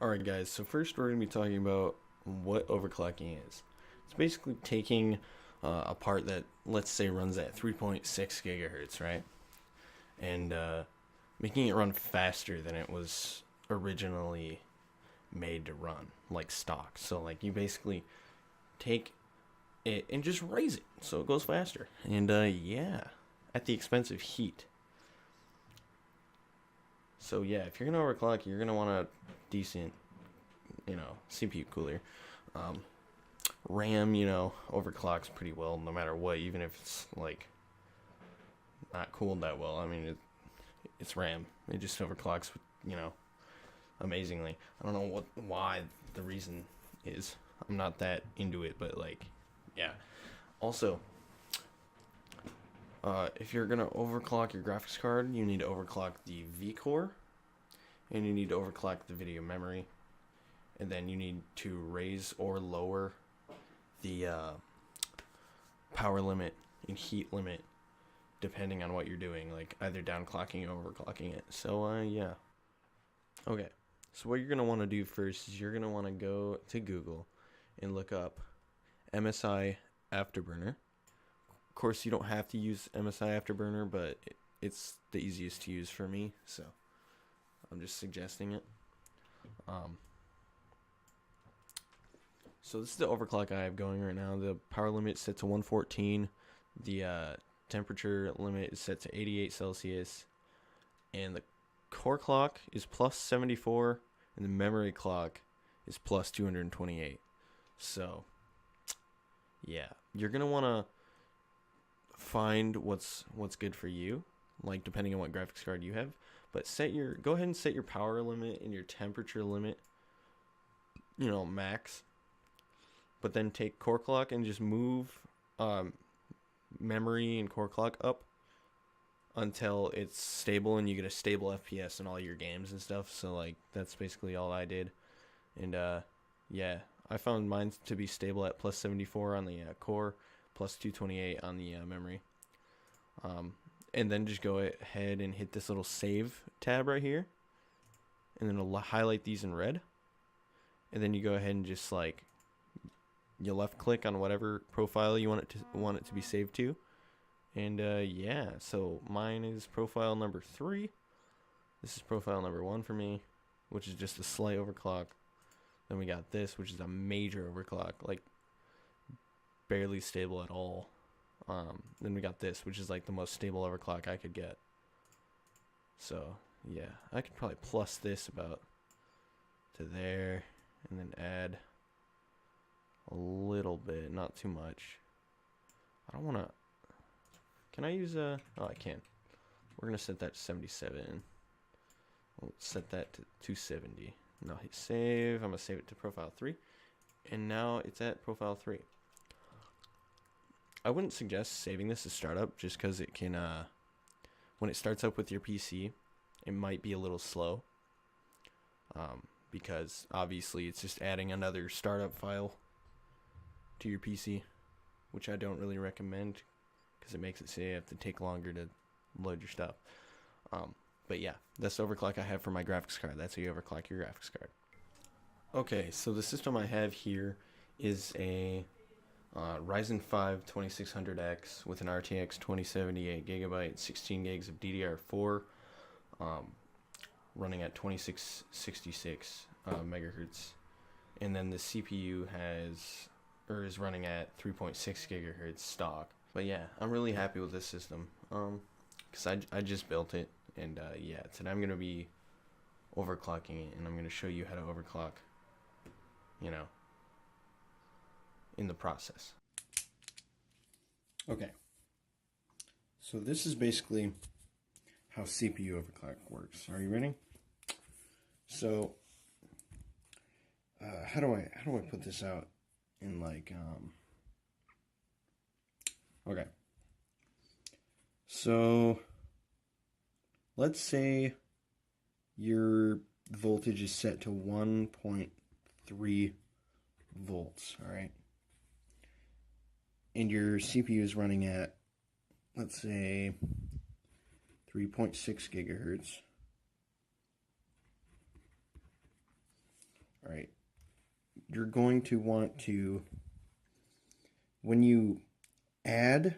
Alright guys, so first we're going to be talking about what overclocking is. It's basically taking a part that, let's say, runs at 3.6 gigahertz, right? And making it run faster than it was originally made to run, like stock. So like you basically take it and just raise it so it goes faster. And yeah, at the expense of heat. So yeah, if you're gonna overclock, you're gonna want a decent, CPU cooler. RAM, overclocks pretty well no matter what, even if it's like not cooled that well. I mean, it's RAM. It just overclocks, amazingly. I don't know why the reason is. I'm not that into it, but like, yeah. Also, if you're gonna overclock your graphics card, you need to overclock the V-core, and you need to overclock the video memory, and then you need to raise or lower the power limit and heat limit depending on what you're doing, like either downclocking or overclocking it. So yeah. Okay, so what you're gonna want to do first is you're gonna want to go to Google and look up MSI Afterburner. Of course, you don't have to use MSI Afterburner, but it's the easiest to use for me, so I'm just suggesting it. So this is the overclock I have going right now. The power limit is set to 114. The temperature limit is set to 88 Celsius. And the core clock is plus 74. And the memory clock is plus 228. So, yeah. You're going to want to find what's good for you, like depending on what graphics card you have. But go ahead and set your power limit and your temperature limit, max. But then take core clock and just move memory and core clock up until it's stable and you get a stable FPS in all your games and stuff. So like that's basically all I did. And yeah, I found mine to be stable at plus 74 on the core, plus 228 on the memory. And then just go ahead and hit this little save tab right here, and then it'll highlight these in red. And then you go ahead and just like you left click on whatever profile you want it to be saved to. And yeah, so mine is profile number 3. This is profile number 1 for me, which is just a slight overclock. Then we got this, which is a major overclock, like barely stable at all. Then we got this, which is like the most stable overclock I could get. So yeah, I could probably plus this about to there, and then add a little bit, not too much. I don't want to. Can I use oh, I can. We're gonna set that to 77. We'll set that to 270. Now hit save. I'm gonna save it to profile 3, and now it's at profile 3. I wouldn't suggest saving this as startup just because it can, when it starts up with your PC, it might be a little slow. Because obviously it's just adding another startup file to your PC, which I don't really recommend because it makes it say you have to take longer to load your stuff. But yeah, that's the overclock I have for my graphics card. That's how you overclock your graphics card. Okay, so the system I have here is a Ryzen 5 2600X with an RTX 2070 8GB, 16 gigs of DDR4, running at 2666 megahertz, and then the CPU is running at 3.6 gigahertz stock. But yeah, I'm really happy with this system, because I just built it, and yeah, today I'm gonna be overclocking it, and I'm gonna show you how to overclock, in the process. Okay, so this is basically how CPU overclock works. Are you ready? So how do I put this out in like okay, so let's say your voltage is set to 1.3 volts, all right? And your CPU is running at, let's say, 3.6 gigahertz. All right. You're going to want to, when you add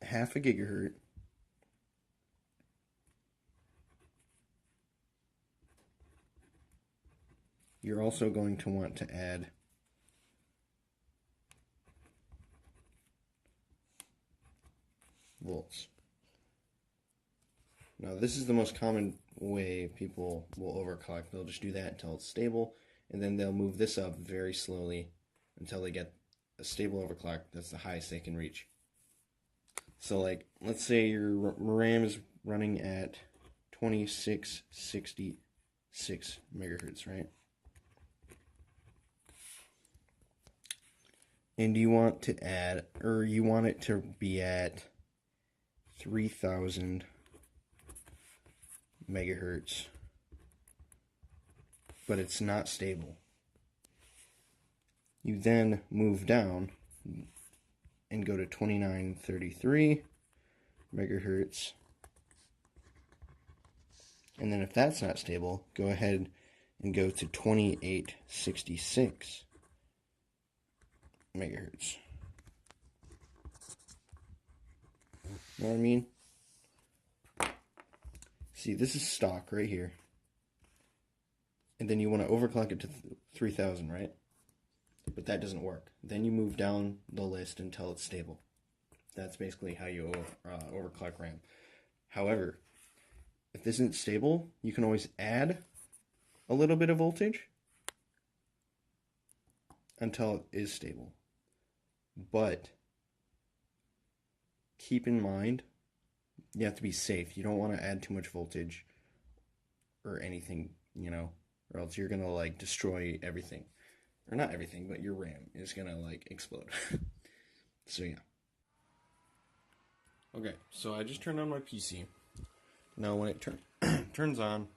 half a gigahertz, you're also going to want to add volts. Now this is the most common way people will overclock. They'll just do that until it's stable, and then they'll move this up very slowly until they get a stable overclock that's the highest they can reach. So like, let's say your RAM is running at 2666 megahertz, right? And you want to add, or you want it to be at 3000 megahertz, but it's not stable. You then move down and go to 2933 megahertz. And then if that's not stable, go ahead and go to 2866 megahertz. You know what I mean? See, this is stock right here. And then you want to overclock it to 3000, right? But that doesn't work. Then you move down the list until it's stable. That's basically how you overclock RAM. However, if this isn't stable, you can always add a little bit of voltage until it is stable. But keep in mind, you have to be safe. You don't want to add too much voltage or anything, you know, or else you're going to like destroy everything. Or not everything, but your RAM is going to like explode. So yeah. Okay, so I just turned on my PC. Now when it turns on,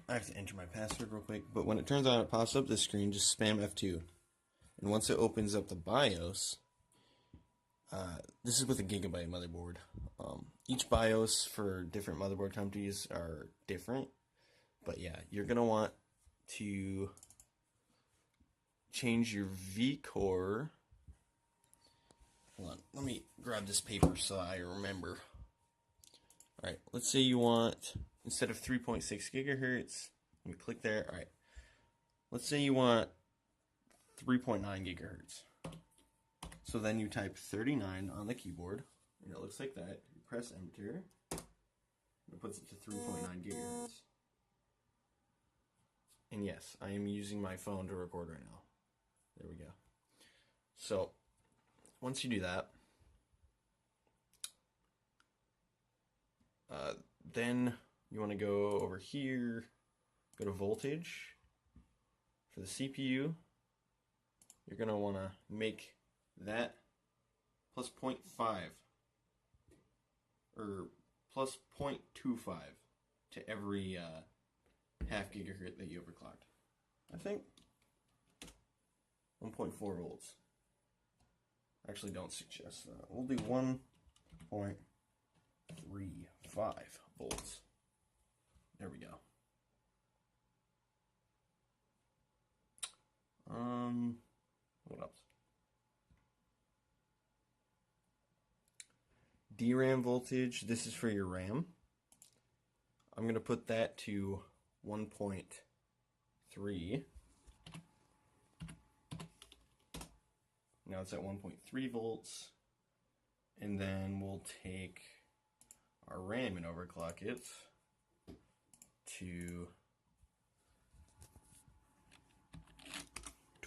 I have to enter my password real quick, but when it turns on, it pops up this screen, just spam F2. And once it opens up the BIOS, this is with a Gigabyte motherboard. Each BIOS for different motherboard companies are different, but yeah, you're going to want to change your vCore. Hold on, let me grab this paper so I remember. Alright, let's say you want, instead of 3.6 gigahertz, let me click there. Alright, let's say you want 3.9 gigahertz. So then you type 39 on the keyboard, and it looks like that. You press enter, and it puts it to 3.9 gigahertz. And yes, I am using my phone to record right now. There we go. So, once you do that, then you want to go over here, go to voltage. For the CPU, you're going to want to make that plus 0.5 or plus 0.25 to every half gigahertz that you overclocked. I think 1.4 volts. Actually, don't suggest that. We'll do 1.35 volts. There we go. What else? DRAM voltage. This is for your RAM. I'm going to put that to 1.3. Now it's at 1.3 volts. And then we'll take our RAM and overclock it to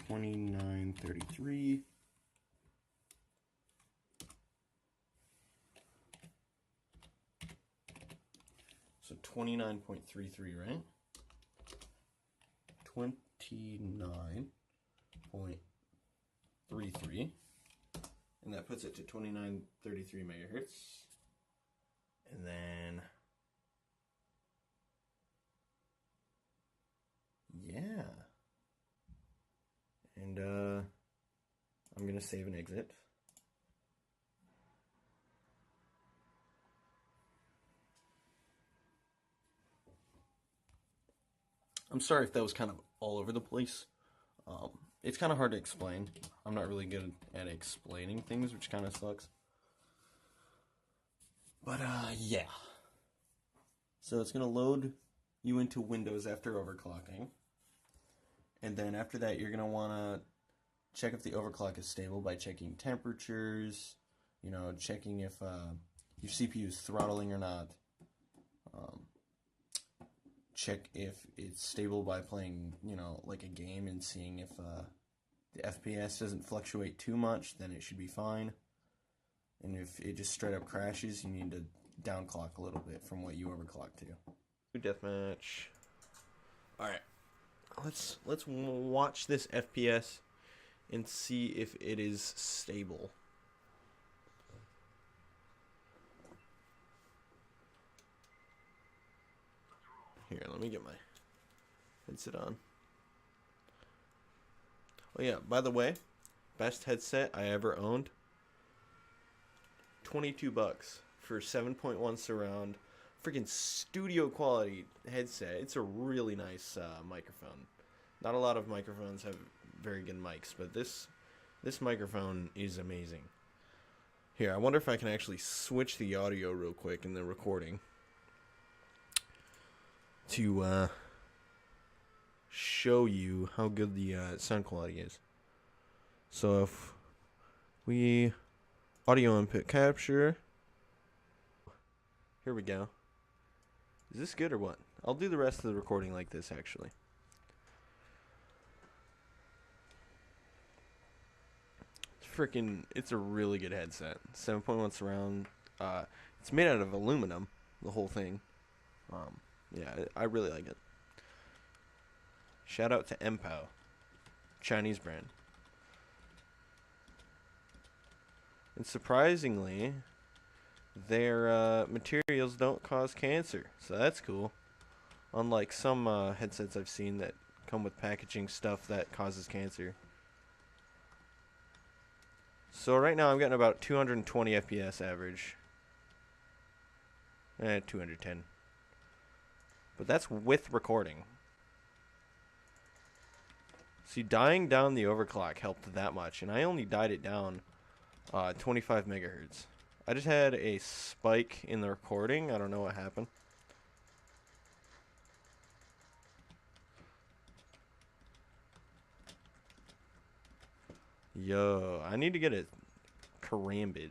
2933. So 29.33, right? 29.33. And that puts it to 2933 megahertz. And then, yeah. And I'm going to save and exit. I'm sorry if that was kind of all over the place. Um, it's kind of hard to explain. I'm not really good at explaining things, which kind of sucks. But yeah. So it's gonna load you into Windows after overclocking, and then after that, you're gonna wanna check if the overclock is stable by checking temperatures. You know, checking if your CPU is throttling or not. Um, check if it's stable by playing, you know, like a game and seeing if the FPS doesn't fluctuate too much, then it should be fine. And if it just straight up crashes, you need to downclock a little bit from what you overclock to. Deathmatch. All right, let's watch this FPS and see if it is stable. Here, let me get my headset on. Oh yeah, by the way, best headset I ever owned. $22 for 7.1 surround, freaking studio quality headset. It's a really nice microphone. Not a lot of microphones have very good mics, but this microphone is amazing. Here, I wonder if I can actually switch the audio real quick in the recording to show you how good the sound quality is. So if we audio input capture, here we go. Is this good or what? I'll do the rest of the recording like this actually. It's a really good headset. 7.1 surround. It's made out of aluminum, the whole thing. Yeah, I really like it. Shout out to Empo, Chinese brand. And surprisingly, their materials don't cause cancer, so that's cool. Unlike some headsets I've seen that come with packaging stuff that causes cancer. So right now I'm getting about 220 FPS average. 210. But that's with recording. See, dying down the overclock helped that much, and I only died it down 25 megahertz. I just had a spike in the recording. I don't know what happened. Yo, I need to get a karambit.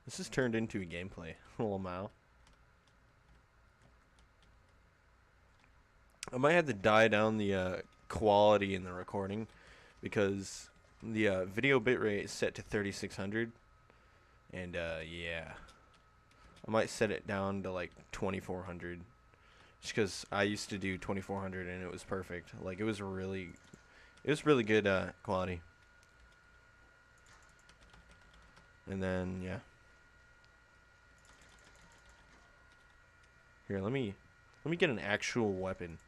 This has turned into a gameplay. Lamau. I might have to die down the quality in the recording because the video bitrate is set to 3600, and yeah, I might set it down to like 2400, just because I used to do 2400 and it was perfect. Like it was really good quality. And then yeah, here let me get an actual weapon.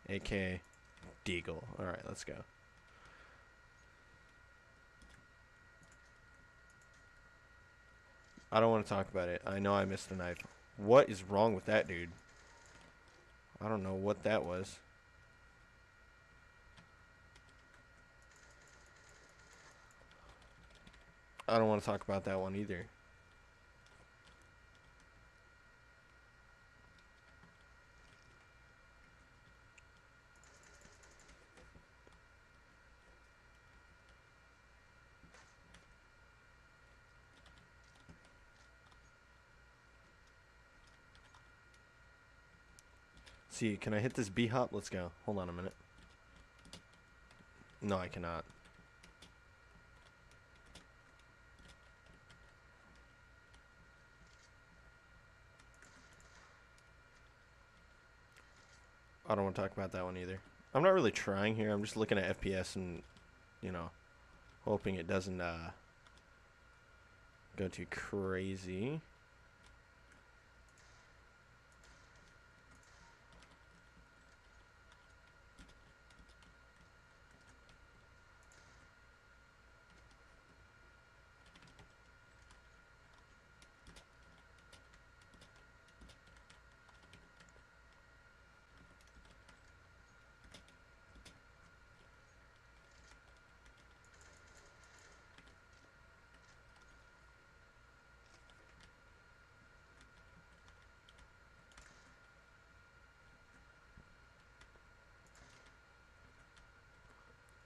AK Deagle. Alright, let's go. I don't want to talk about it. I know I missed a knife. What is wrong with that dude? I don't know what that was. I don't want to talk about that one either. See, can I hit this B-hop? Let's go. Hold on a minute. No, I cannot. I don't want to talk about that one either. I'm not really trying here. I'm just looking at FPS and, you know, hoping it doesn't go too crazy.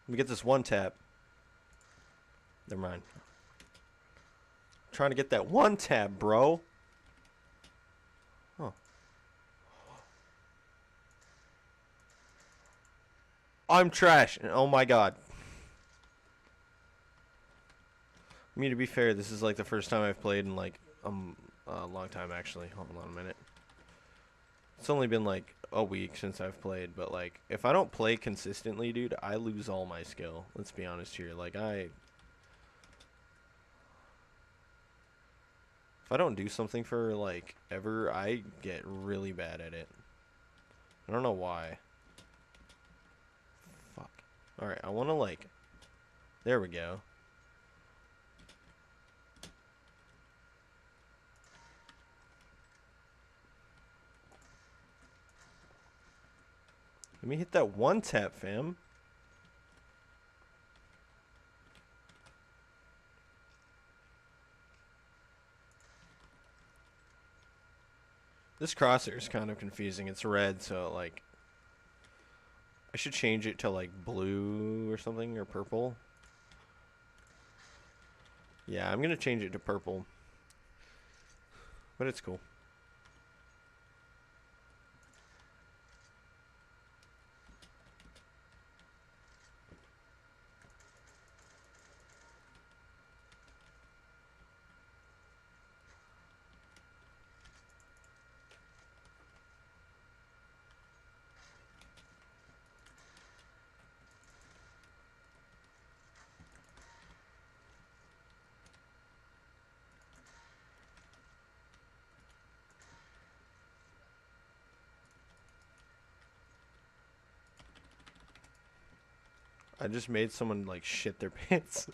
Let me get this one tap. Never mind. Trying to get that one tap, bro. Huh. I'm trash. Oh my god. I mean, to be fair, this is like the first time I've played in like a long time, actually. Hold on a minute. It's only been like a week since I've played, but like if I don't play consistently, dude, I lose all my skill. Let's be honest here. Like if I don't do something for like ever, I get really bad at it. I don't know why. Fuck. Alright, I want to like... There we go. Let me hit that one tap, fam. This crosshair is kind of confusing. It's red, so like... I should change it to like blue or something, or purple. Yeah, I'm gonna change it to purple. But it's cool. I just made someone like shit their pants.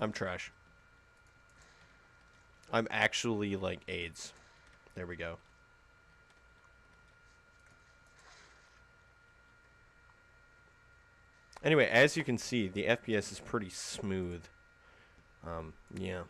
I'm trash. I'm actually like AIDS. There we go. Anyway, as you can see, the FPS is pretty smooth. Yeah.